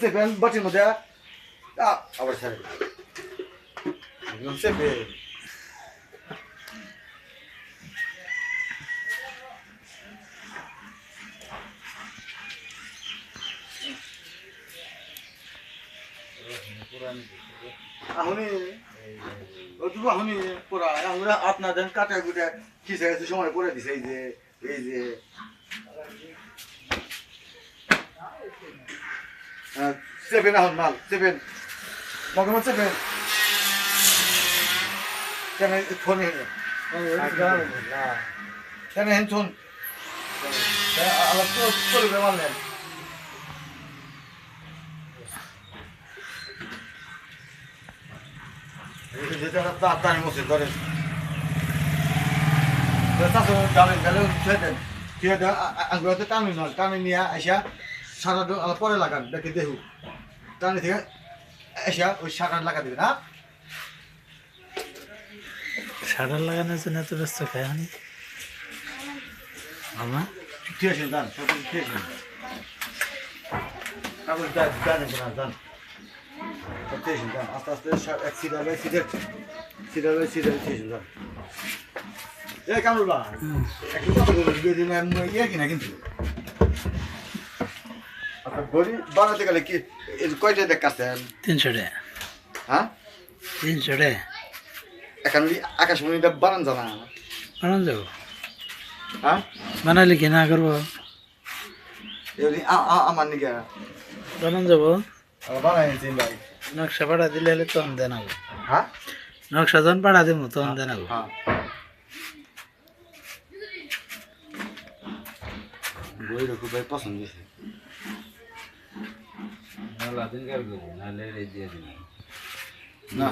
চেপেন বাটির মধ্যে আবার ছেড়ে চেপে আহুনি ওটুকু আহুনি পুরা আমরা আপনাদের কাটা কুটে খিসে গেছে সময় করে দিছে এই যে সেভেন আহুন মাল সেভেন মগমত সেভেন কেন ফোন কেন হেন ফোন আলাপ তো চলবে মারলেন যেটা তাড়াতাড়ি মসজিদ করেন ডালেন ডালে ছুঁয়ে দেন ছুঁয়ে দেন আগ্রহতে টানি নয় টানি নিয়ে আসা সারাটা পরে লাগান দেখে দেহু টানি থেকে আসা ওই সারাটা লাগা দেবেন হ্যাঁ শাটার লাগানোর জন্য এত ব্যস্ত খায় আমি আমার ঠিক আছে দান সব ঠিক আছে কাগজ দান দান সব ঠিক আছে দান আস্তে আস্তে এক সিডার বাই সিডার ঠিক আছে দান এই কামরুল্লাহ একটু কথা বলুন দিন ইয়ে কিনা কিন্তু আপনার গড়ি বানাতে গেলে কি কয়টা দেখাচ্ছেন 300 টাকা হ্যাঁ 300 টাকা এখন আকাশমণিটা বানান জানা বানান যাবো হ্যাঁ বানালে কি না করবো এগুলি আমার নিকে বানান যাবো বানাইছি ভাই নকশা পাড়া দিলে হলে তখন দেনাবো হ্যাঁ নকশা যখন পাড়া দেবো তখন দেনাবো হ্যাঁ বইটা খুব পছন্দ হয়েছে লাদিন কার করবো নাহলে দিয়ে দিন না